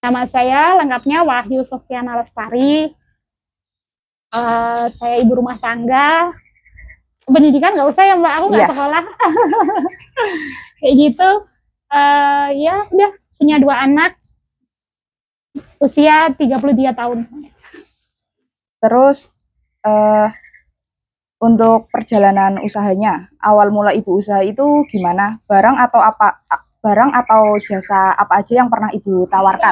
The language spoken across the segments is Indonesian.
Nama saya lengkapnya Wahyu Sofyana Lestari. Saya ibu rumah tangga. Pendidikan nggak usah ya Mbak, aku nggak sekolah. Kayak gitu. Ya udah punya 2 anak. Usia 33 tahun. Terus untuk perjalanan usahanya, awal mula ibu usaha itu gimana? Barang atau jasa apa aja yang pernah ibu tawarkan?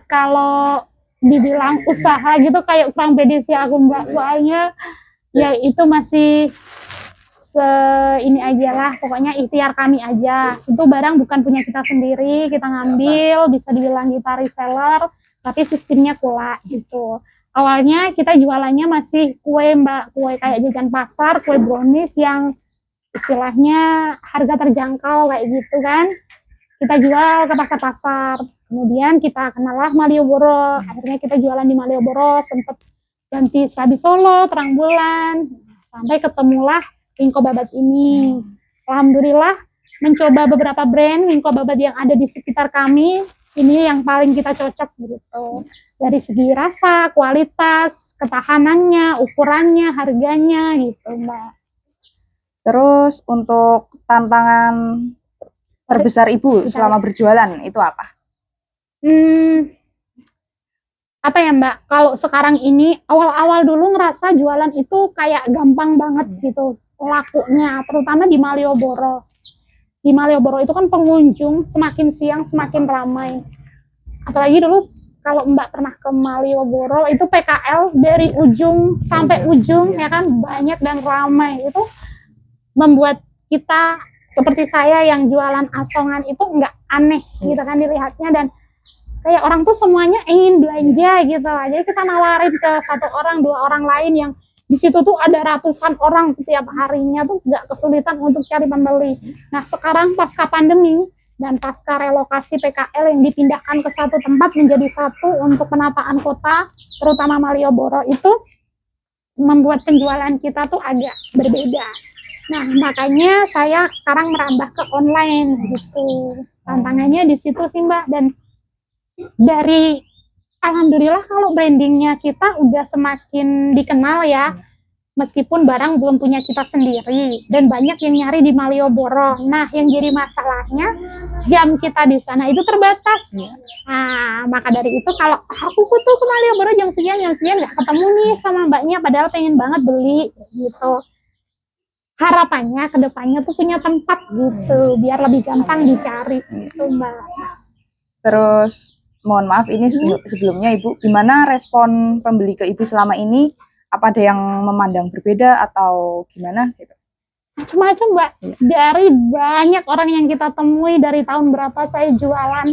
Kalau dibilang usaha gitu kayak kurang pede sih aku Mbak, soalnya ya itu masih ini aja lah, pokoknya ikhtiar kami aja. Itu barang bukan punya kita sendiri, kita ngambil, bisa dibilang kita reseller, tapi sistemnya pula gitu. Awalnya kita jualannya masih kue Mbak, kue kayak jajan pasar, kue brownies yang istilahnya harga terjangkau kayak gitu kan. Kita jual ke pasar-pasar, kemudian kita kenalah Malioboro, akhirnya kita jualan di Malioboro, sempet ganti Serabi Solo, Terang Bulan, sampai ketemulah Wingko Babat ini. Alhamdulillah mencoba beberapa brand Wingko Babat yang ada di sekitar kami, ini yang paling kita cocok gitu. Dari segi rasa, kualitas, ketahanannya, ukurannya, harganya gitu Mbak. Terus untuk tantangan terbesar ibu selama berjualan itu apa? Apa ya Mbak, kalau sekarang ini awal-awal dulu ngerasa jualan itu kayak gampang banget gitu lakunya, terutama di Malioboro. Di Malioboro itu kan pengunjung semakin siang semakin ramai. Apalagi dulu kalau Mbak pernah ke Malioboro itu PKL dari ujung sampai ujung ya kan, banyak dan ramai. Itu membuat kita seperti saya yang jualan asongan itu nggak aneh gitu kan dilihatnya, dan kayak orang tuh semuanya ingin belanja gitu lah. Jadi kita nawarin ke 1 orang 2 orang lain yang di situ tuh ada ratusan orang setiap harinya, tuh nggak kesulitan untuk cari pembeli. Nah sekarang pasca pandemi dan pasca relokasi PKL yang dipindahkan ke satu tempat menjadi satu untuk penataan kota, terutama Malioboro, itu membuat penjualan kita tuh agak berbeda. Nah makanya saya sekarang merambah ke online gitu. Tantangannya di situ sih Mbak, dan dari alhamdulillah kalau brandingnya kita udah semakin dikenal ya, meskipun barang belum punya kita sendiri dan banyak yang nyari di Malioboro. Nah yang jadi masalahnya jam kita di sana itu terbatas. Nah maka dari itu kalau aku tuh ke Malioboro jam sekian nggak ketemu nih sama mbaknya, padahal pengen banget beli gitu. Harapannya kedepannya tuh punya tempat gitu biar lebih gampang dicari gitu Mbak. Terus mohon maaf ini sebelumnya Ibu, gimana respon pembeli ke Ibu selama ini? Apa ada yang memandang berbeda atau gimana gitu? Macam-macam Mbak, dari banyak orang yang kita temui dari tahun berapa saya jualan,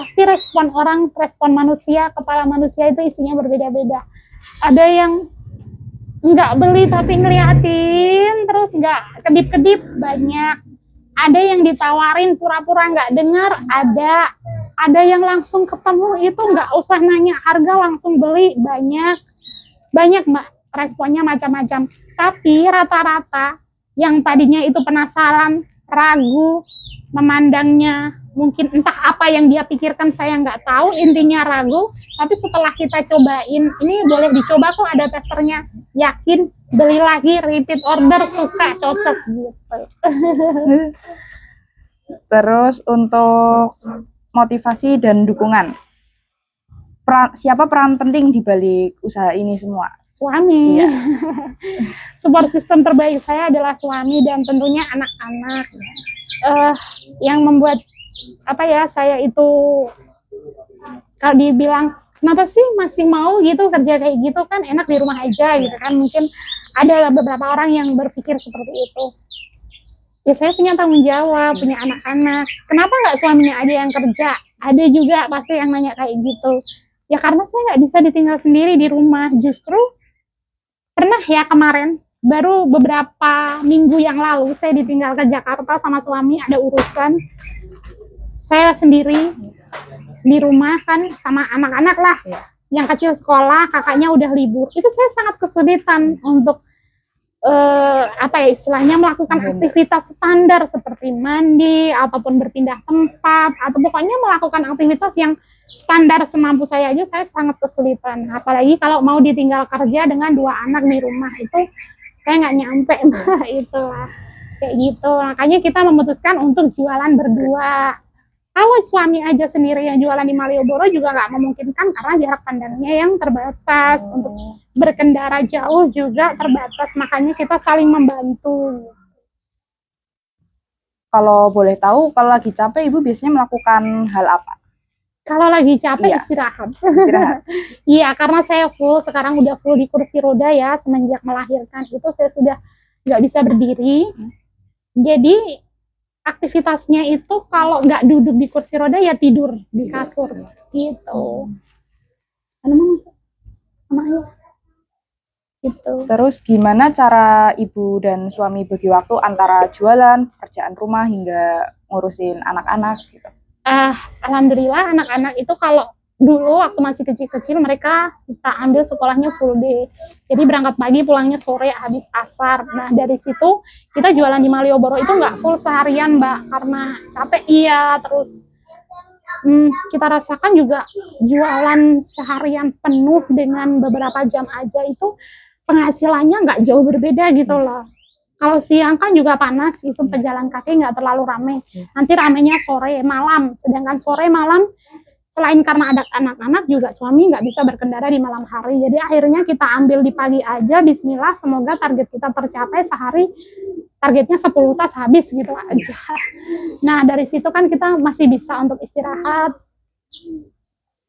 pasti respon orang, respon manusia, kepala manusia itu isinya berbeda-beda. Ada yang nggak beli tapi ngeliatin terus, nggak kedip-kedip, banyak. Ada yang ditawarin pura-pura nggak dengar, ada yang langsung ketemu itu nggak usah nanya harga langsung beli, banyak Mbak, responnya macam-macam. Tapi rata-rata yang tadinya itu penasaran, ragu, memandangnya mungkin entah apa yang dia pikirkan, saya nggak tahu, intinya ragu, tapi setelah kita cobain, ini boleh dicoba kok, ada testernya, yakin, beli lagi, repeat order, suka, cocok gitu. Terus untuk motivasi dan dukungan, siapa peran penting di balik usaha ini semua? Suami. Iya. Support system terbaik saya adalah suami dan tentunya anak-anak. Yang membuat apa ya, saya itu kalau dibilang kenapa sih masih mau gitu kerja kayak gitu, kan enak di rumah aja gitu kan. Mungkin ada beberapa orang yang berpikir seperti itu. Ya saya punya tanggung jawab, punya anak-anak. Kenapa nggak suaminya aja yang kerja? Ada juga pasti yang nanya kayak gitu. Ya karena saya nggak bisa ditinggal sendiri di rumah. Justru pernah ya kemarin, baru beberapa minggu yang lalu saya ditinggal ke Jakarta sama suami, ada urusan. Saya sendiri di rumah kan sama anak-anak lah. Yang kecil sekolah, kakaknya udah libur. Itu saya sangat kesulitan untuk apa ya istilahnya, melakukan aktivitas standar seperti mandi ataupun berpindah tempat atau pokoknya melakukan aktivitas yang standar semampu saya aja saya sangat kesulitan, apalagi kalau mau ditinggal kerja dengan 2 anak di rumah itu saya nggak nyampe Mbak. Itulah kayak gitu, makanya kita memutuskan untuk jualan berdua. Kalau suami aja sendiri yang jualan di Malioboro juga nggak memungkinkan karena jarak pandangnya yang terbatas, untuk berkendara jauh juga terbatas, makanya kita saling membantu. Kalau boleh tahu, kalau lagi capek Ibu biasanya melakukan hal apa? Kalau lagi capek Iya. istirahat. Istirahat. Iya, karena saya sekarang udah full di kursi roda ya, semenjak melahirkan itu saya sudah nggak bisa berdiri. Jadi aktivitasnya itu kalau nggak duduk di kursi roda ya tidur di kasur gitu. Sama ayah gitu. Terus gimana cara Ibu dan suami bagi waktu antara jualan, pekerjaan rumah hingga ngurusin anak-anak gitu? Alhamdulillah anak-anak itu kalau dulu waktu masih kecil-kecil mereka kita ambil sekolahnya full day. Jadi berangkat pagi pulangnya sore habis asar. Nah dari situ kita jualan di Malioboro itu nggak full seharian Mbak, karena capek iya, terus kita rasakan juga jualan seharian penuh dengan beberapa jam aja itu penghasilannya nggak jauh berbeda gitu loh. Kalau siang kan juga panas, itu pejalan kaki nggak terlalu rame. Nanti ramenya sore malam, sedangkan sore malam selain karena ada anak-anak juga suami nggak bisa berkendara di malam hari. Jadi akhirnya kita ambil di pagi aja, bismillah semoga target kita tercapai sehari, targetnya 10 tas habis gitu aja. Nah dari situ kan kita masih bisa untuk istirahat.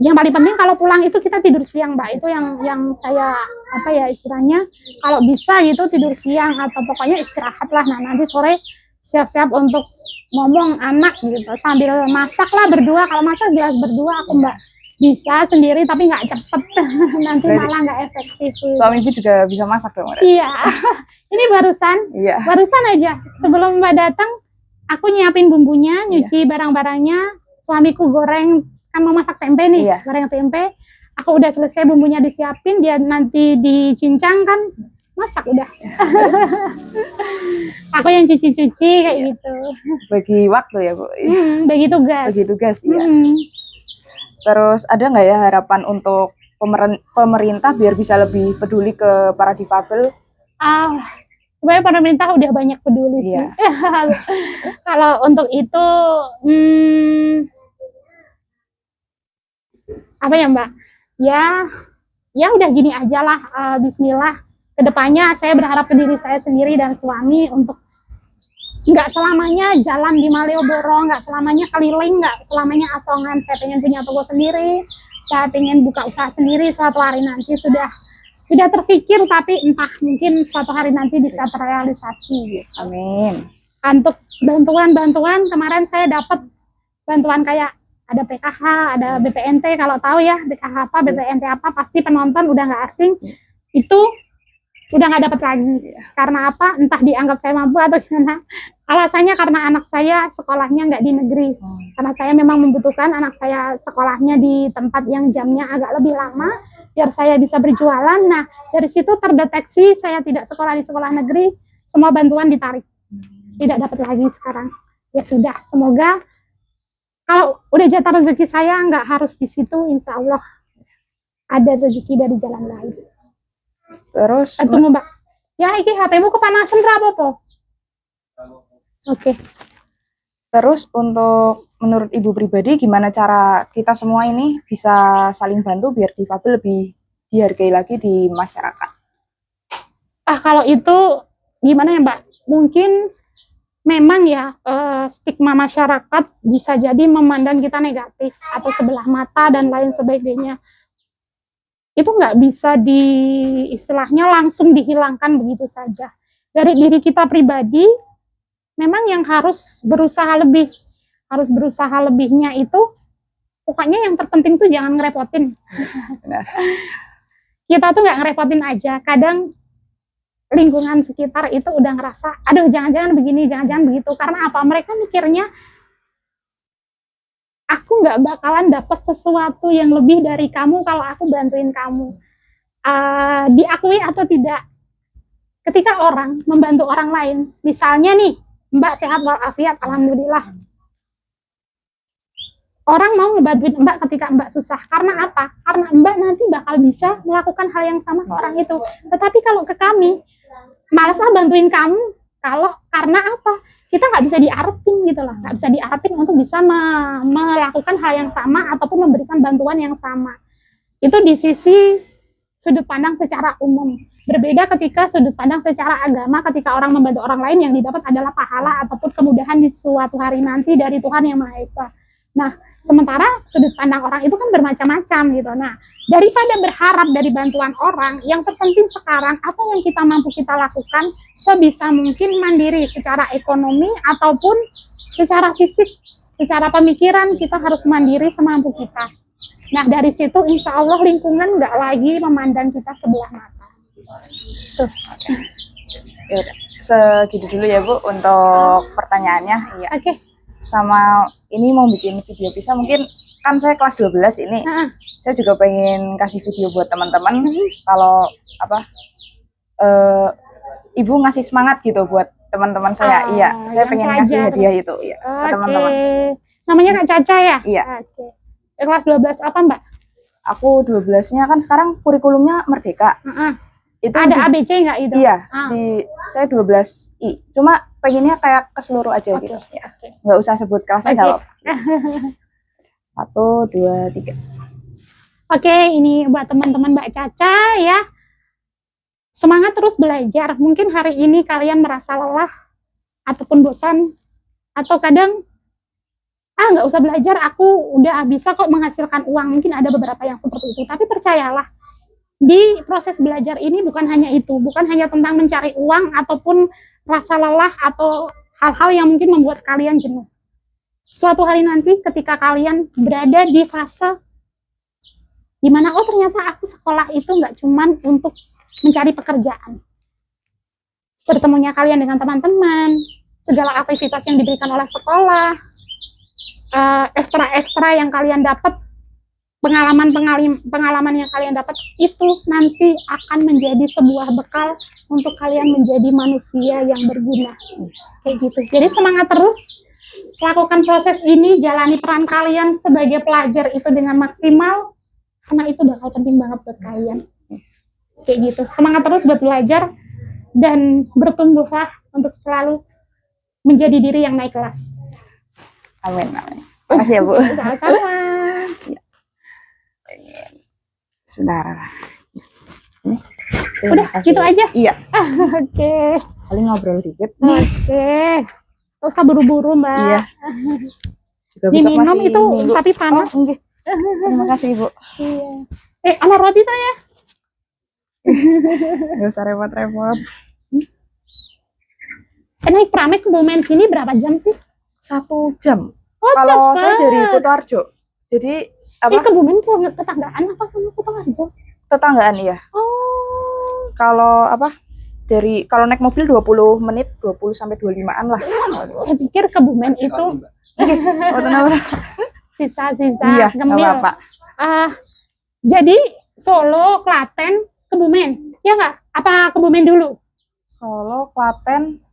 Yang paling penting kalau pulang itu kita tidur siang Mbak, itu yang saya apa ya istilahnya, kalau bisa gitu tidur siang atau pokoknya istirahat lah. Nah nanti sore siap-siap untuk ngomong anak gitu sambil masak lah berdua. Kalau masak jelas berdua aku Mbak, bisa sendiri tapi nggak cepet nanti malah nggak efektif. Suami Ibu juga bisa masak dong? Iya. Ini barusan aja sebelum Mbak datang aku nyiapin bumbunya, nyuci barang-barangnya, suamiku goreng, kan mau masak tempe nih, goreng tempe, aku udah selesai bumbunya disiapin, dia nanti dicincang kan masak udah. Aku yang cuci-cuci kayak gitu. Bagi waktu ya Bu? Bagi tugas. Bagi tugas ya. Terus ada nggak ya harapan untuk pemerintah biar bisa lebih peduli ke para difabel? Sebenarnya pemerintah udah banyak peduli sih. Kalau untuk itu apa ya Mbak, ya udah gini aja lah, bismillah kedepannya saya berharap ke diri saya sendiri dan suami untuk nggak selamanya jalan di Malioboro, nggak selamanya keliling, nggak selamanya asongan. Saya pengen punya toko sendiri, saya pengen buka usaha sendiri suatu hari nanti. Sudah terpikir, tapi entah mungkin suatu hari nanti bisa terrealisasi. Amin. Untuk bantuan kemarin saya dapat bantuan kayak ada PKH, ada BPNT, kalau tahu ya PKH apa, BPNT apa, pasti penonton udah nggak asing. Itu udah nggak dapat lagi. Karena apa? Entah dianggap saya mampu atau gimana. Alasannya karena anak saya sekolahnya nggak di negeri. Karena saya memang membutuhkan anak saya sekolahnya di tempat yang jamnya agak lebih lama, biar saya bisa berjualan. Nah, dari situ terdeteksi saya tidak sekolah di sekolah negeri, semua bantuan ditarik. Tidak dapat lagi sekarang. Ya sudah, semoga kalau udah jatah rezeki saya nggak harus di situ, insya Allah ada rezeki dari jalan lain. Terus tunggu Mbak, ya ini HP-mu kepanasan apa? Oke. Terus untuk menurut Ibu pribadi gimana cara kita semua ini bisa saling bantu biar difabel lebih dihargai lagi di masyarakat? Kalau itu gimana ya Mbak? Mungkin memang ya stigma masyarakat bisa jadi memandang kita negatif atau sebelah mata dan lain sebagainya. Itu nggak bisa istilahnya langsung dihilangkan begitu saja. Dari diri kita pribadi, memang yang harus berusaha lebihnya itu, pokoknya yang terpenting tuh jangan ngerepotin. Kita tuh nggak ngerepotin aja. Kadang lingkungan sekitar itu udah ngerasa, aduh jangan-jangan begini, jangan-jangan begitu. Karena apa? Mereka mikirnya, aku nggak bakalan dapat sesuatu yang lebih dari kamu kalau aku bantuin kamu. Diakui atau tidak, ketika orang membantu orang lain, misalnya nih, Mbak sehat walafiat, alhamdulillah. Orang mau ngebantuin Mbak ketika Mbak susah. Karena apa? Karena Mbak nanti bakal bisa melakukan hal yang sama ke orang itu. Tetapi kalau ke kami, malas bantuin kamu. Karena apa? Kita nggak bisa diarepin gitu loh. Nggak bisa diarepin untuk bisa melakukan hal yang sama ataupun memberikan bantuan yang sama. Itu di sisi sudut pandang secara umum. Berbeda ketika sudut pandang secara agama, ketika orang membantu orang lain, yang didapat adalah pahala ataupun kemudahan di suatu hari nanti dari Tuhan Yang Maha Esa. Nah, sementara sudut pandang orang itu kan bermacam-macam gitu. Nah, daripada berharap dari bantuan orang, yang terpenting sekarang apa yang kita mampu kita lakukan sebisa mungkin mandiri secara ekonomi ataupun secara fisik, secara pemikiran kita harus mandiri semampu kita. Nah, dari situ insya Allah lingkungan nggak lagi memandang kita sebelah mata. Tuh. Ya udah, segitu dulu ya Bu untuk pertanyaannya. Iya. Oke. Sama ini mau bikin video pisah, mungkin kan saya kelas 12 ini. Saya juga pengen kasih video buat teman-teman. Kalau apa Ibu ngasih semangat gitu buat teman-teman saya. Iya, saya pengen pelajar. ngasih hadiah itu ya ke teman-teman. Namanya Kak Caca ya? Iya. Oke. Kelas 12 apa, Mbak? Aku 12-nya kan sekarang kurikulumnya Merdeka. Itu ada ABC nggak itu? Iya, saya 12I. Cuma pengennya kayak keseluruh aja gitu. Ya. Nggak usah sebut kelasnya kalau. 1, 2, 3. Oke, ini buat teman-teman Mbak Caca ya. Semangat terus belajar. Mungkin hari ini kalian merasa lelah ataupun bosan atau kadang nggak usah belajar, aku udah bisa kok menghasilkan uang. Mungkin ada beberapa yang seperti itu. Tapi percayalah, di proses belajar ini bukan hanya itu, bukan hanya tentang mencari uang ataupun rasa lelah atau hal-hal yang mungkin membuat kalian jenuh. Suatu hari nanti ketika kalian berada di fase dimana ternyata aku sekolah itu nggak cuman untuk mencari pekerjaan. Bertemunya kalian dengan teman-teman, segala aktivitas yang diberikan oleh sekolah, ekstra-ekstra yang kalian dapat, pengalaman yang kalian dapat itu nanti akan menjadi sebuah bekal untuk kalian menjadi manusia yang berguna. Kayak gitu. Jadi semangat terus, lakukan proses ini, jalani peran kalian sebagai pelajar itu dengan maksimal, karena itu bakal penting banget buat kalian. Kayak gitu. Semangat terus buat belajar dan bertumbuhlah untuk selalu menjadi diri yang naik kelas. Amin, amin. Makasih ya Bu. Sama-sama. Sebentar. Udah, gitu aja? Iya. Oke. Paling ngobrol dikit. Oke. Gak usah buru-buru, Mbak. Iya. Juga besok Diminum masih itu minggu. tapi panas. Terima kasih Ibu. Iya. Sama roti tuh ya? Gak usah repot-repot. Naik Pramek ke Bumen sini berapa jam sih? 1 jam. Oh, Kalau cepet. saya dari Kutoarjo. Jadi ke Bumen tetanggaan apa sama Kutoarjo? Tetanggaan iya. Oh. Kalau kalau naik mobil 20 menit, 20 sampai 25-an lah. Saya pikir ke Bumen itu sisa-sisa iya, gemil. apa-apa. Jadi Solo, Klaten, Kebumen. Ya nggak? Apa Kebumen dulu? Solo, Klaten,